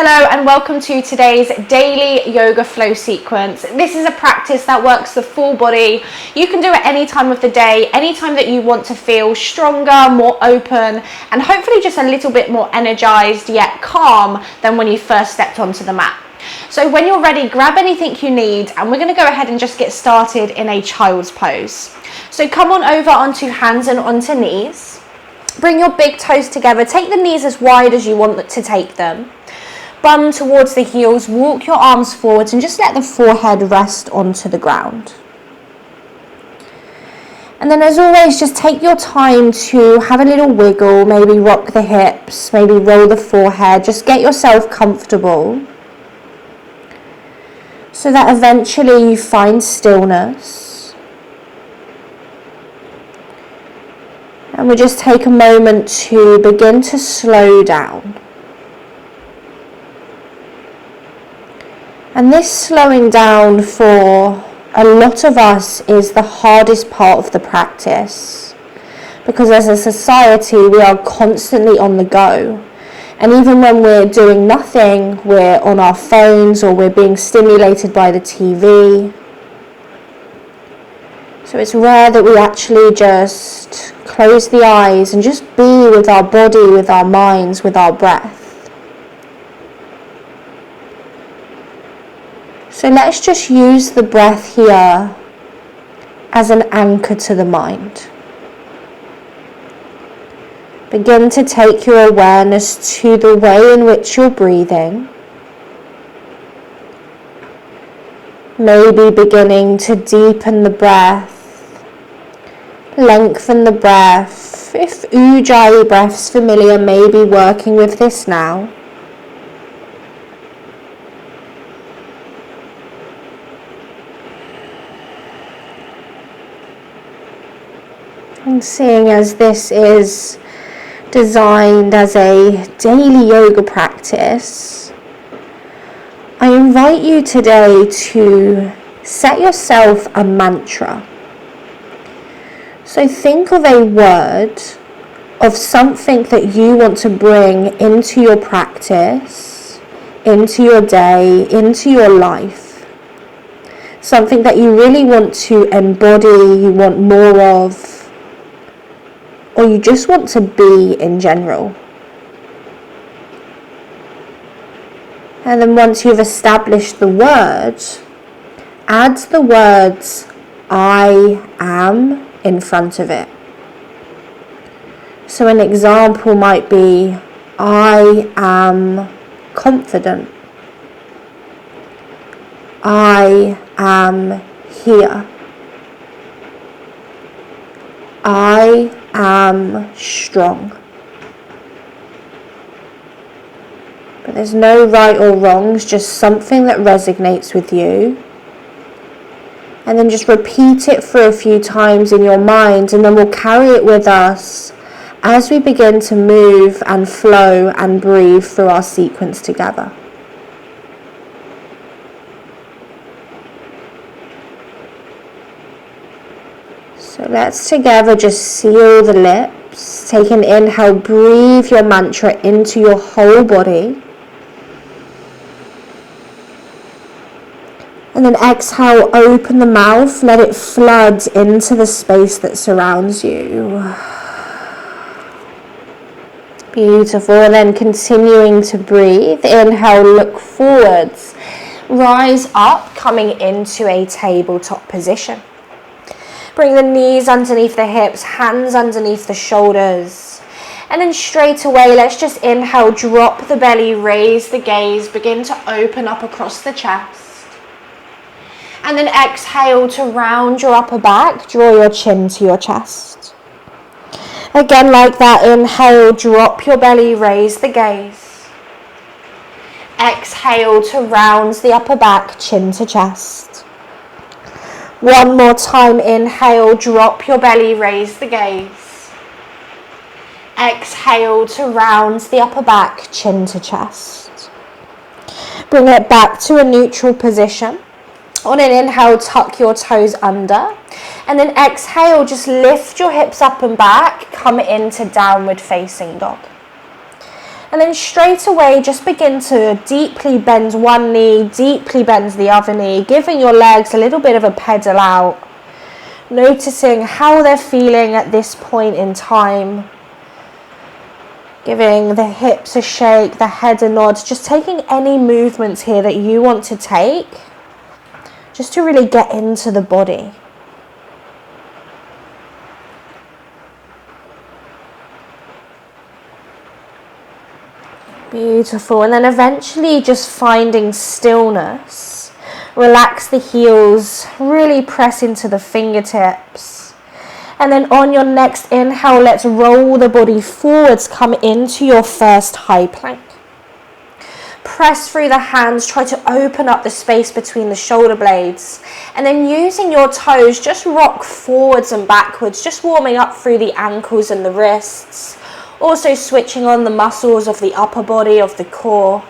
Hello and welcome to today's daily yoga flow sequence. This is a practice that works the full body. You can do it any time of the day, anytime that you want to feel stronger, more open, and hopefully just a little bit more energized yet calm than when you first stepped onto the mat. So when you're ready, grab anything you need and we're going to go ahead and just get started in a child's pose. So come on over onto hands and onto knees. Bring your big toes together. Take the knees as wide as you want to take them. Bum towards the heels, walk your arms forwards and just let the forehead rest onto the ground. And then as always, just take your time to have a little wiggle, maybe rock the hips, maybe roll the forehead, just get yourself comfortable so that eventually you find stillness. And we just take a moment to begin to slow down. And this slowing down for a lot of us is the hardest part of the practice, because as a society we are constantly on the go, and even when we're doing nothing, we're on our phones or we're being stimulated by the TV. So it's rare that we actually just close the eyes and just be with our body, with our minds, with our breath. So let's just use the breath here as an anchor to the mind. Begin to take your awareness to the way in which you're breathing. Maybe beginning to deepen the breath, lengthen the breath. If Ujjayi breath's familiar, maybe working with this now. And seeing as this is designed as a daily yoga practice, I invite you today to set yourself a mantra. So think of a word of something that you want to bring into your practice, into your day, into your life. Something that you really want to embody, you want more of, or you just want to be in general. And then once you've established the word, add the words I am in front of it. So an example might be, I am confident. I am here. I am strong. But there's no right or wrongs, just something that resonates with you. And then just repeat it for a few times in your mind, and then we'll carry it with us as we begin to move and flow and breathe through our sequence together. So let's together just seal the lips. Take an inhale, breathe your mantra into your whole body. And then exhale, open the mouth, let it flood into the space that surrounds you. Beautiful. And then continuing to breathe. Inhale, look forwards. Rise up, coming into a tabletop position. Bring the knees underneath the hips, hands underneath the shoulders. And then straight away, let's just inhale, drop the belly, raise the gaze, begin to open up across the chest. And then exhale to round your upper back, draw your chin to your chest. Again, like that, inhale, drop your belly, raise the gaze. Exhale to round the upper back, chin to chest. One more time, inhale, drop your belly, raise the gaze. Exhale to round the upper back, chin to chest. Bring it back to a neutral position. On an inhale, tuck your toes under. And then exhale, just lift your hips up and back, come into downward facing dog. And then straight away, just begin to deeply bend one knee, deeply bend the other knee, giving your legs a little bit of a pedal out. Noticing how they're feeling at this point in time. Giving the hips a shake, the head a nod. Just taking any movements here that you want to take. Just to really get into the body. Beautiful. And then eventually just finding stillness. Relax the heels. Really press into the fingertips. And then on your next inhale, let's roll the body forwards. Come into your first high plank. Press through the hands. Try to open up the space between the shoulder blades. And then using your toes, just rock forwards and backwards. Just warming up through the ankles and the wrists. Also switching on the muscles of the upper body, of the core.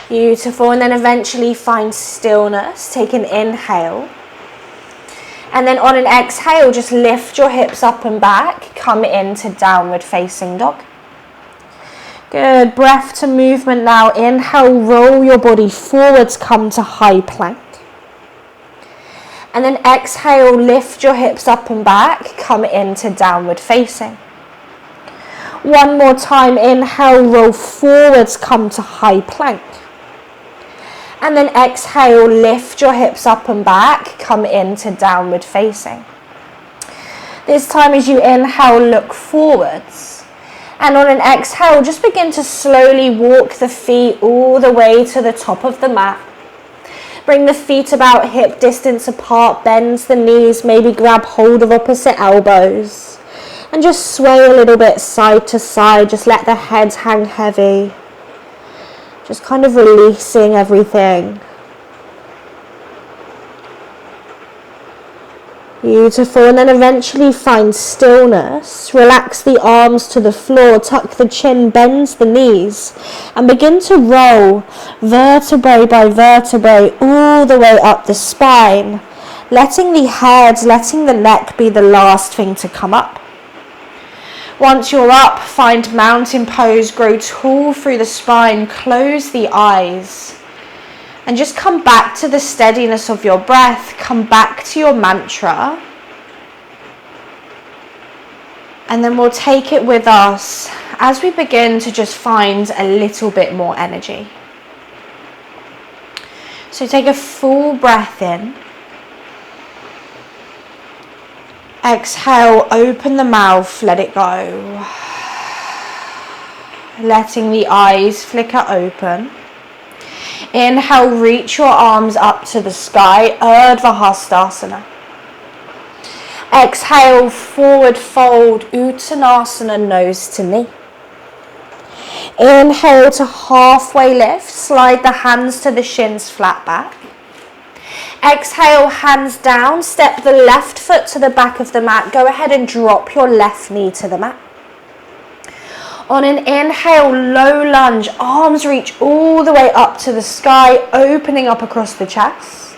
Beautiful. And then eventually find stillness. Take an inhale. And then on an exhale, just lift your hips up and back. Come into downward facing dog. Good. Breath to movement now. Inhale, roll your body forwards. Come to high plank. And then exhale, lift your hips up and back, come into downward facing. One more time, inhale, roll forwards, come to high plank. And then exhale, lift your hips up and back, come into downward facing. This time as you inhale, look forwards. And on an exhale, just begin to slowly walk the feet all the way to the top of the mat. Bring the feet about hip distance apart, bend the knees, maybe grab hold of opposite elbows. And just sway a little bit side to side, just let the head hang heavy. Just kind of releasing everything. Beautiful. And then eventually find stillness. Relax the arms to the floor, tuck the chin, bend the knees, and begin to roll vertebrae by vertebrae all the way up the spine, letting the head, letting the neck be the last thing to come up. Once you're up, find mountain pose, grow tall through the spine, close the eyes. And just come back to the steadiness of your breath. Come back to your mantra. And then we'll take it with us as we begin to just find a little bit more energy. So take a full breath in. Exhale, open the mouth, let it go. Letting the eyes flicker open. Inhale, reach your arms up to the sky, Urdhva Hastasana. Exhale, forward fold, Uttanasana, nose to knee. Inhale to halfway lift, slide the hands to the shins, flat back. Exhale, hands down, step the left foot to the back of the mat. Go ahead and drop your left knee to the mat. On an inhale, low lunge, arms reach all the way up to the sky, opening up across the chest.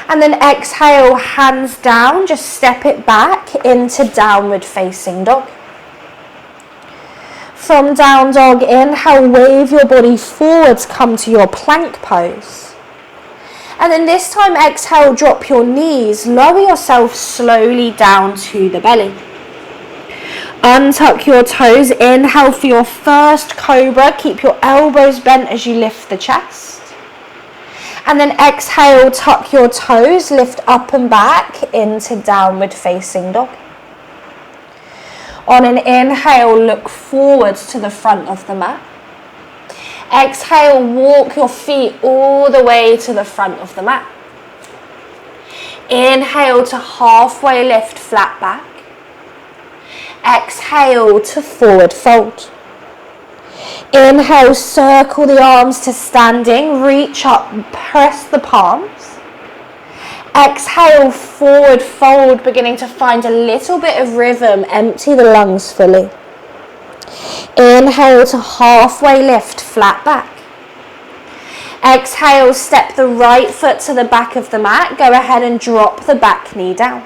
And then exhale, hands down, just step it back into downward facing dog. From down dog, inhale, wave your body forwards, come to your plank pose. And then this time, exhale, drop your knees, lower yourself slowly down to the belly. Untuck your toes, inhale for your first cobra, keep your elbows bent as you lift the chest. And then exhale, tuck your toes, lift up and back into downward facing dog. On an inhale, look forwards to the front of the mat. Exhale, walk your feet all the way to the front of the mat. Inhale to halfway lift, flat back. Exhale to forward fold. Inhale, circle the arms to standing, reach up, press the palms. Exhale, forward fold, beginning to find a little bit of rhythm, empty the lungs fully. Inhale to halfway lift, flat back. Exhale, step the right foot to the back of the mat, go ahead and drop the back knee down.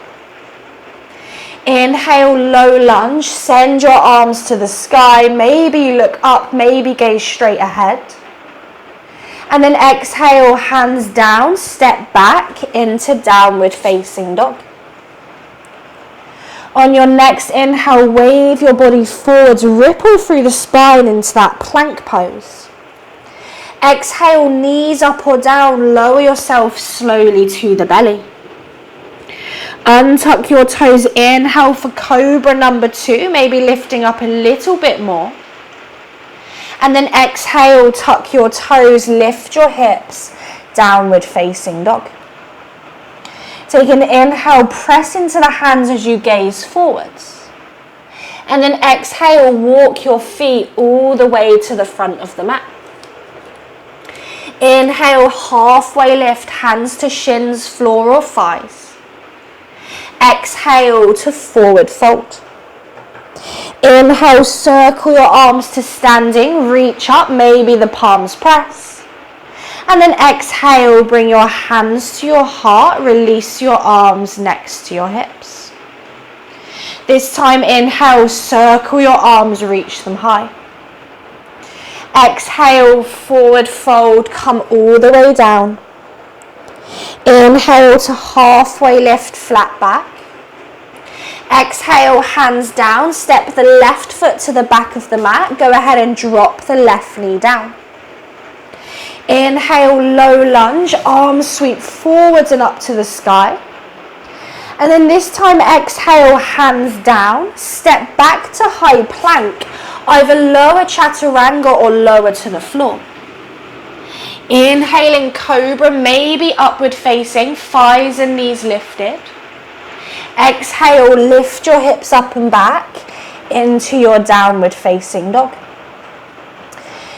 Inhale, low lunge, send your arms to the sky. Maybe you look up, maybe gaze straight ahead. And then exhale, hands down, step back into downward facing dog. On your next inhale, wave your body forwards, ripple through the spine into that plank pose. Exhale, knees up or down, lower yourself slowly to the belly. Untuck your toes, inhale for cobra number 2, maybe lifting up a little bit more. And then exhale, tuck your toes, lift your hips, downward facing dog. Take an inhale, press into the hands as you gaze forwards. And then exhale, walk your feet all the way to the front of the mat. Inhale, halfway lift, hands to shins, floor or thighs. Exhale to forward fold. Inhale, circle your arms to standing, reach up, maybe the palms press. And then exhale, bring your hands to your heart, release your arms next to your hips. This time, inhale, circle your arms, reach them high. Exhale, forward fold, come all the way down. Inhale to halfway lift, flat back. Exhale, hands down, step the left foot to the back of the mat. Go ahead and drop the left knee down. Inhale, low lunge, arms sweep forwards and up to the sky. And then this time, exhale, hands down, step back to high plank, either lower chaturanga or lower to the floor. Inhaling cobra, maybe upward facing, thighs and knees lifted. Exhale, lift your hips up and back into your downward facing dog.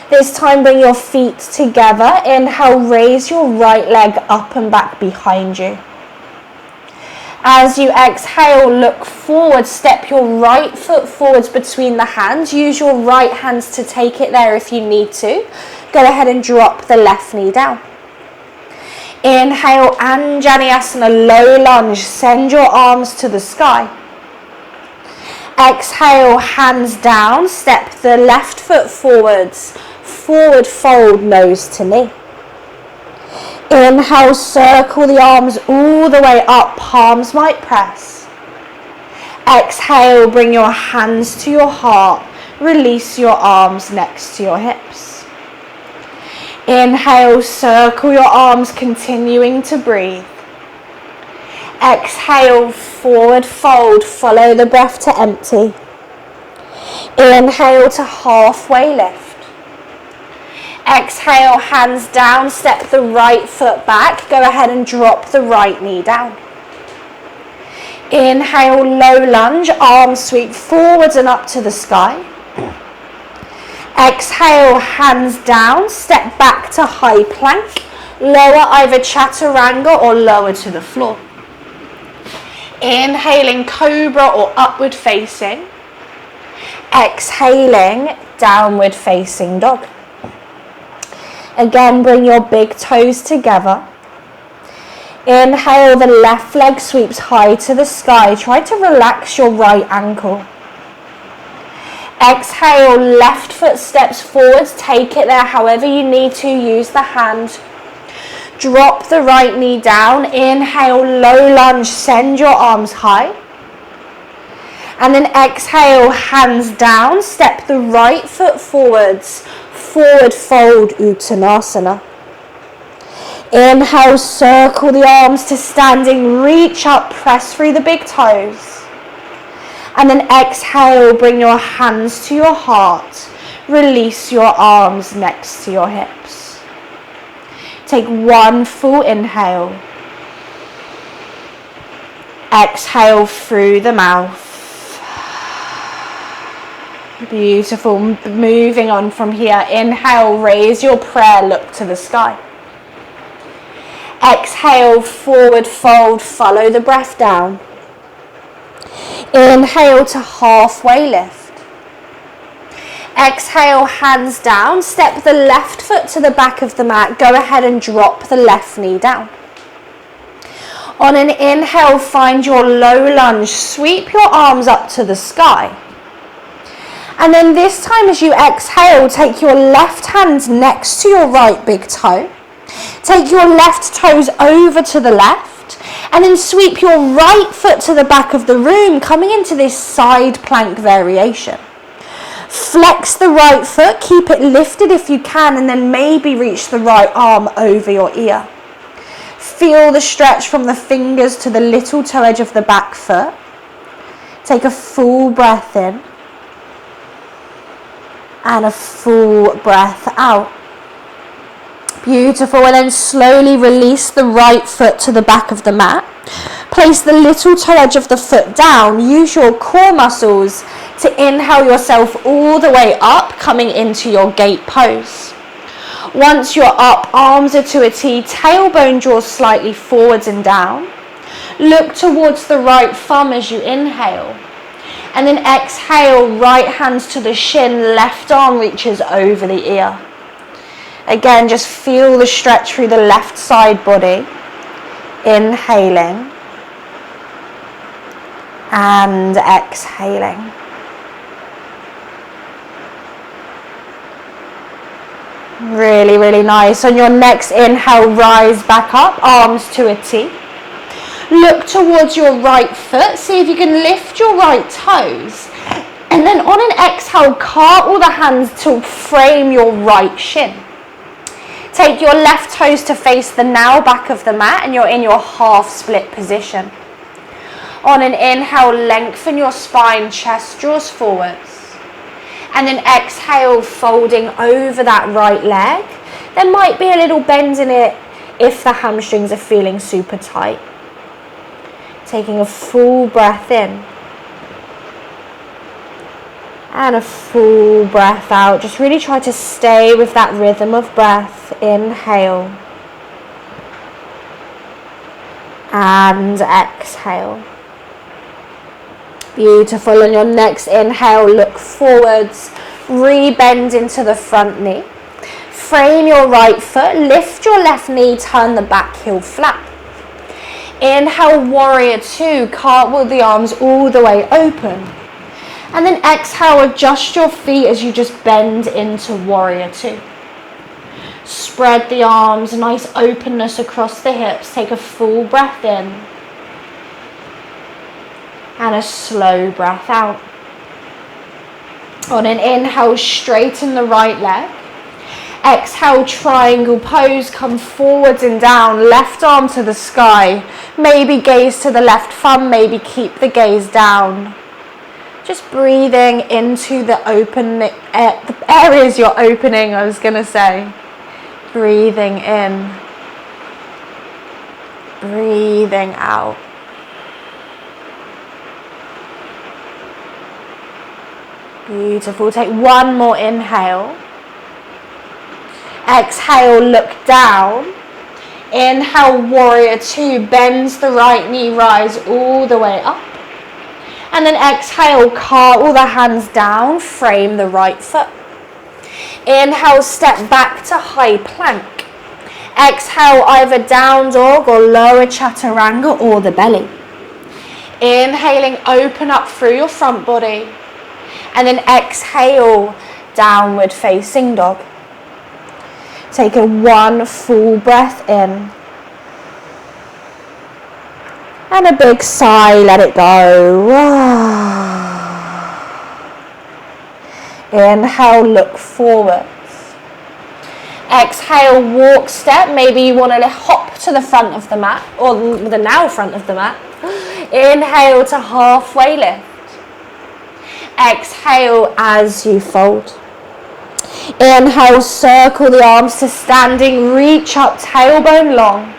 This time, bring your feet together. Inhale, raise your right leg up and back behind you. As you exhale, look forward, step your right foot forwards between the hands. Use your right hands to take it there if you need to. Go ahead and drop the left knee down. Inhale, Anjaneyasana, low lunge. Send your arms to the sky. Exhale, hands down. Step the left foot forwards. Forward fold, nose to knee. Inhale, circle the arms all the way up. Palms might press. Exhale, bring your hands to your heart. Release your arms next to your hips. Inhale, circle your arms, continuing to breathe. Exhale, forward fold, follow the breath to empty. Inhale to halfway lift. Exhale, hands down, step the right foot back. Go ahead and drop the right knee down. Inhale, low lunge, arms sweep forwards and up to the sky. Exhale, hands down, step back to high plank, lower either chaturanga or lower to the floor. Inhaling cobra or upward facing. Exhaling, downward facing dog. Again, bring your big toes together. Inhale, the left leg sweeps high to the sky. Try to relax your right ankle. Exhale, left foot steps forwards, take it there however you need to, use the hand. Drop the right knee down, inhale, low lunge, send your arms high. And then exhale, hands down, step the right foot forwards, forward fold, Uttanasana. Inhale, circle the arms to standing, reach up, press through the big toes. And then exhale, bring your hands to your heart. Release your arms next to your hips. Take one full inhale. Exhale through the mouth. Beautiful. Moving on from here. Inhale, raise your prayer, look to the sky. Exhale, forward fold, follow the breath down. Inhale to halfway lift. Exhale, hands down. Step the left foot to the back of the mat. Go ahead and drop the left knee down. On an inhale, find your low lunge. Sweep your arms up to the sky. And then this time as you exhale, take your left hand next to your right big toe. Take your left toes over to the left. And then sweep your right foot to the back of the room, coming into this side plank variation. Flex the right foot, keep it lifted if you can, and then maybe reach the right arm over your ear. Feel the stretch from the fingers to the little toe edge of the back foot. Take a full breath in and a full breath out. Beautiful. And then slowly release the right foot to the back of the mat. Place the little toe edge of the foot down. Use your core muscles to inhale yourself all the way up, coming into your gate pose. Once you're up, arms are to a T, tailbone draws slightly forwards and down. Look towards the right thumb as you inhale. And then exhale, right hands to the shin, left arm reaches over the ear. Again, just feel the stretch through the left side body. Inhaling and exhaling. Really, really nice. On your next inhale, rise back up, arms to a T. Look towards your right foot. See if you can lift your right toes. And then on an exhale, cartwheel the hands to frame your right shin. Take your left toes to face the now back of the mat, and you're in your half split position. On an inhale, lengthen your spine, chest draws forwards. And then exhale, folding over that right leg. There might be a little bend in it if the hamstrings are feeling super tight. Taking a full breath in. And a full breath out. Just really try to stay with that rhythm of breath. Inhale. And exhale. Beautiful. On your next inhale, look forwards, re-bend into the front knee. Frame your right foot, lift your left knee, turn the back heel flat. Inhale, warrior two, cartwheel the arms all the way open. And then exhale, adjust your feet as you just bend into warrior two. Spread the arms, nice openness across the hips. Take a full breath in. And a slow breath out. On an inhale, straighten the right leg. Exhale, triangle pose, come forwards and down, left arm to the sky. Maybe gaze to the left thumb, maybe keep the gaze down. Just breathing into the areas you're opening, I was going to say. Breathing in. Breathing out. Beautiful. Take one more inhale. Exhale, look down. Inhale, warrior two. Bends the right knee, rise all the way up. And then exhale, cartwheel the hands down, frame the right foot. Inhale, step back to high plank. Exhale, either down dog or lower chaturanga or the belly. Inhaling, open up through your front body. And then exhale, downward facing dog. Take a one full breath in. And a big sigh, let it go. Inhale, look forwards. Exhale, walk step. Maybe you want to hop to the front of the mat, or the now front of the mat. Inhale to halfway lift. Exhale as you fold. Inhale, circle the arms to standing, reach up, tailbone long.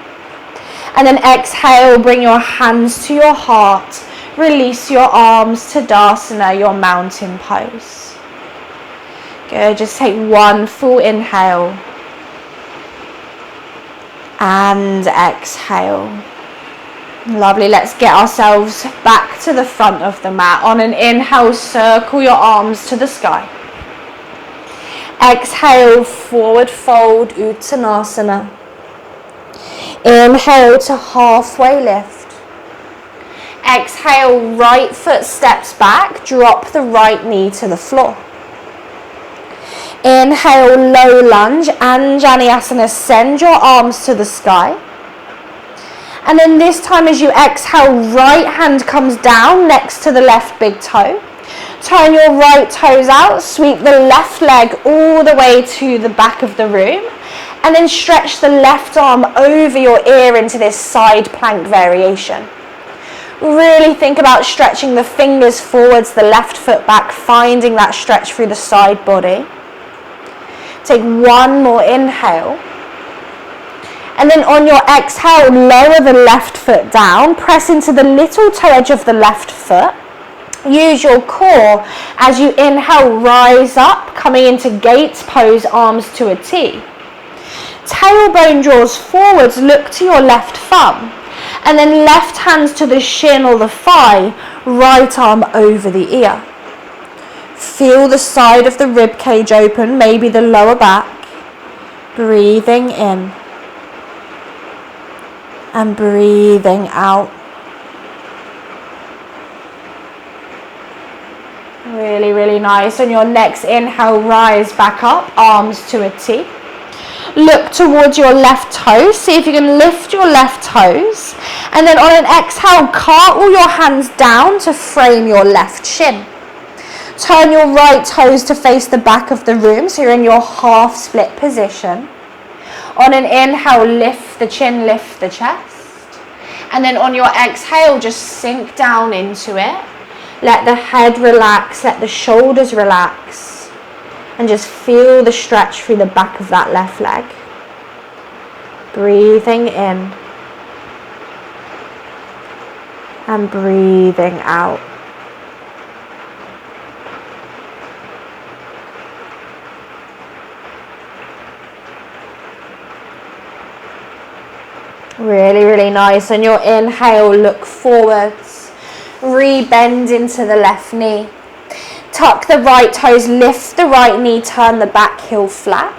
And then exhale, bring your hands to your heart. Release your arms to Tadasana, your mountain pose. Good, just take one full inhale. And exhale. Lovely, let's get ourselves back to the front of the mat. On an inhale, circle your arms to the sky. Exhale, forward fold, Uttanasana. Inhale to halfway lift. Exhale, right foot steps back, drop the right knee to the floor. Inhale, low lunge, Anjaneyasana, send your arms to the sky. And then this time as you exhale, right hand comes down next to the left big toe. Turn your right toes out, sweep the left leg all the way to the back of the room. And then stretch the left arm over your ear into this side plank variation. Really think about stretching the fingers forwards, the left foot back, finding that stretch through the side body. Take one more inhale. And then on your exhale, lower the left foot down, press into the little toe edge of the left foot. Use your core as you inhale, rise up, coming into gates pose, arms to a T. Tailbone draws forwards, look to your left thumb. And then left hands to the shin or the thigh, right arm over the ear. Feel the side of the rib cage open, maybe the lower back. Breathing in. And breathing out. Really, really nice. On your next inhale, rise back up, arms to a T. Look towards your left toes. See if you can lift your left toes. And then on an exhale, cartwheel your hands down to frame your left shin. Turn your right toes to face the back of the room, so you're in your half split position. On an inhale, lift the chin, lift the chest. And then on your exhale, just sink down into it. Let the head relax, let the shoulders relax. And just feel the stretch through the back of that left leg. Breathing in. And breathing out. Really, really nice. On your inhale, look forwards. Re-bend into the left knee. Tuck the right toes, lift the right knee, turn the back heel flat.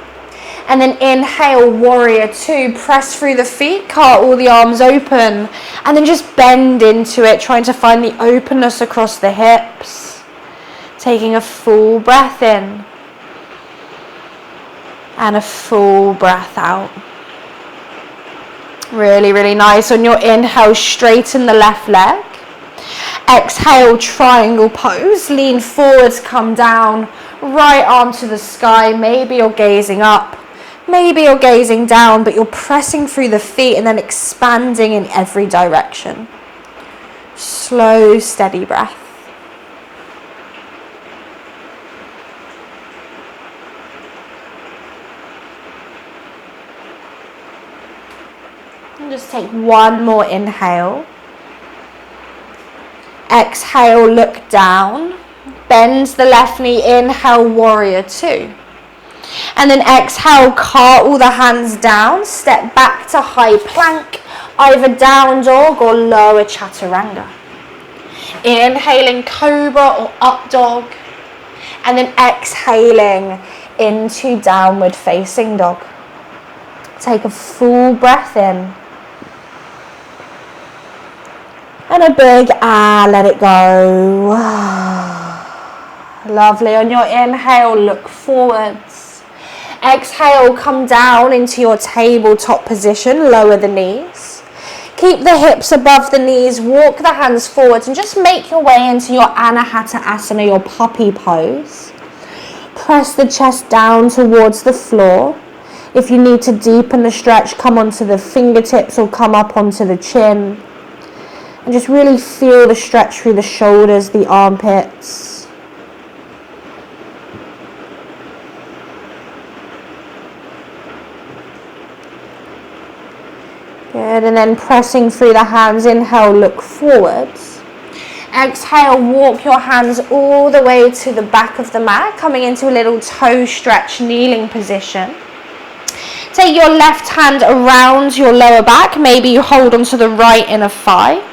And then inhale, warrior two. Press through the feet, cartwheel the arms open. And then just bend into it, trying to find the openness across the hips. Taking a full breath in. And a full breath out. Really, really nice. On your inhale, straighten the left leg. Exhale, triangle pose. Lean forwards, come down. Right arm to the sky. Maybe you're gazing up. Maybe you're gazing down, but you're pressing through the feet and then expanding in every direction. Slow, steady breath. Just take one more inhale. Exhale, look down. Bend the left knee, inhale, warrior two. And then exhale, cartwheel the hands down. Step back to high plank, either down dog or lower chaturanga. Inhaling cobra or up dog. And then exhaling into downward facing dog. Take a full breath in. And a big let it go. Lovely. On your inhale, look forwards. Exhale, come down into your tabletop position. Lower the knees. Keep the hips above the knees. Walk the hands forwards and just make your way into your Anahata Asana, your puppy pose. Press the chest down towards the floor. If you need to deepen the stretch, come onto the fingertips or come up onto the chin. And just really feel the stretch through the shoulders, the armpits. Good, and then pressing through the hands, inhale, look forwards. Exhale, walk your hands all the way to the back of the mat, coming into a little toe stretch, kneeling position. Take your left hand around your lower back, maybe you hold onto the right inner thigh.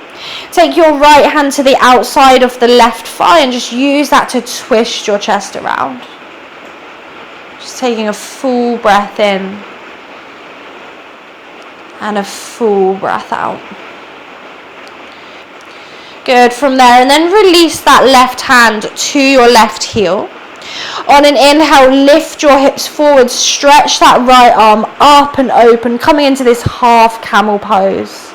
Take your right hand to the outside of the left thigh and just use that to twist your chest around. Just taking a full breath in And a full breath out. Good, from there, and then release that left hand to your left heel. On an inhale, lift your hips forward, stretch that right arm up and open, coming into this half camel pose.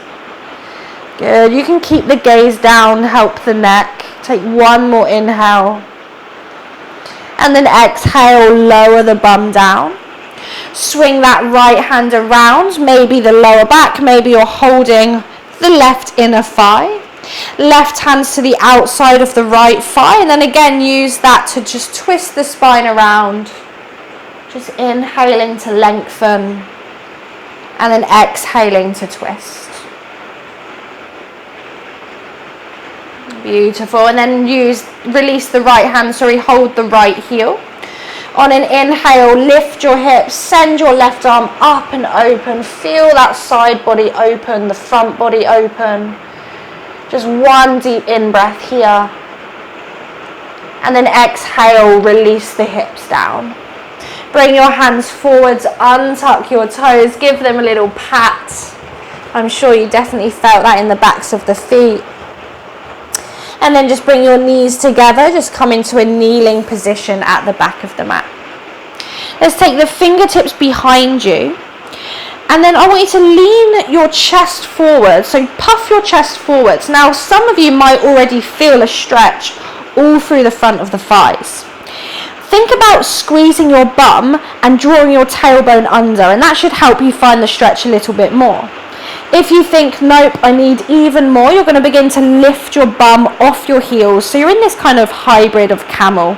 Good, you can keep the gaze down, help the neck. Take one more inhale. And then exhale, lower the bum down. Swing that right hand around, maybe the lower back, maybe you're holding the left inner thigh. Left hands to the outside of the right thigh, and then again use that to just twist the spine around. Just inhaling to lengthen, and then exhaling to twist. Beautiful, and then release the right hand, hold the right heel. On an inhale, lift your hips, send your left arm up and open. Feel that side body open, the front body open. Just one deep in-breath here. And then exhale, release the hips down. Bring your hands forwards, untuck your toes, give them a little pat. I'm sure you definitely felt that in the backs of the feet. And then just bring your knees together, just come into a kneeling position at the back of the mat. Let's take the fingertips behind you. And then I want you to lean your chest forward, so puff your chest forwards. Now, some of you might already feel a stretch all through the front of the thighs. Think about squeezing your bum and drawing your tailbone under, and that should help you find the stretch a little bit more. If you think, nope, I need even more, you're going to begin to lift your bum off your heels. So you're in this kind of hybrid of camel.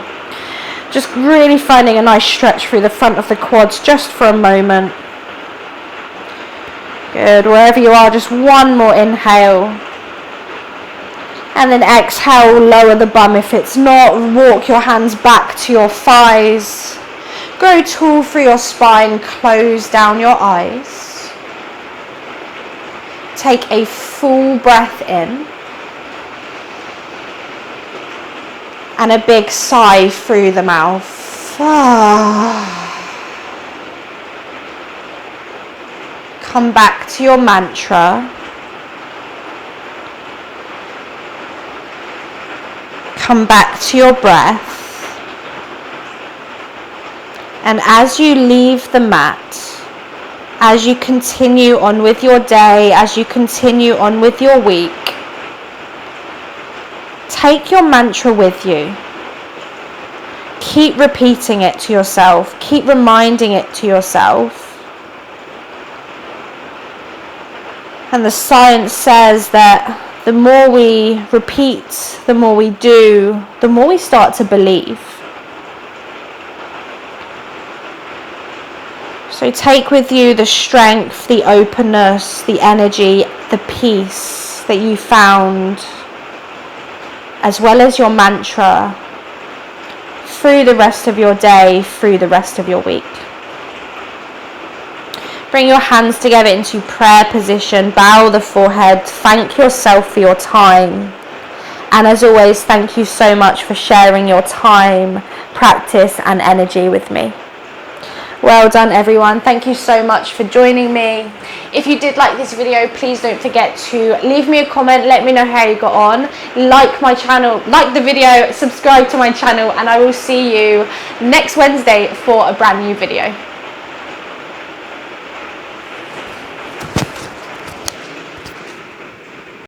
Just really finding a nice stretch through the front of the quads just for a moment. Good, wherever you are, just one more inhale. And then exhale, lower the bum. If it's not, walk your hands back to your thighs. Grow tall through your spine, close down your eyes. Take a full breath in. And a big sigh through the mouth. Come back to your mantra. Come back to your breath. And as you leave the mat, as you continue on with your day, as you continue on with your week, take your mantra with you. Keep repeating it to yourself. Keep reminding it to yourself. And the science says that the more we repeat, the more we do, the more we start to believe. So take with you the strength, the openness, the energy, the peace that you found, as well as your mantra, through the rest of your day, through the rest of your week. Bring your hands together into prayer position, bow the forehead, thank yourself for your time. And as always, thank you so much for sharing your time, practice and energy with me. Well done everyone, thank you so much for joining me. If you did like this video, please don't forget to leave me a comment, let me know how you got on. Like my channel, like the video, subscribe to my channel, and I will see you next Wednesday for a brand new video.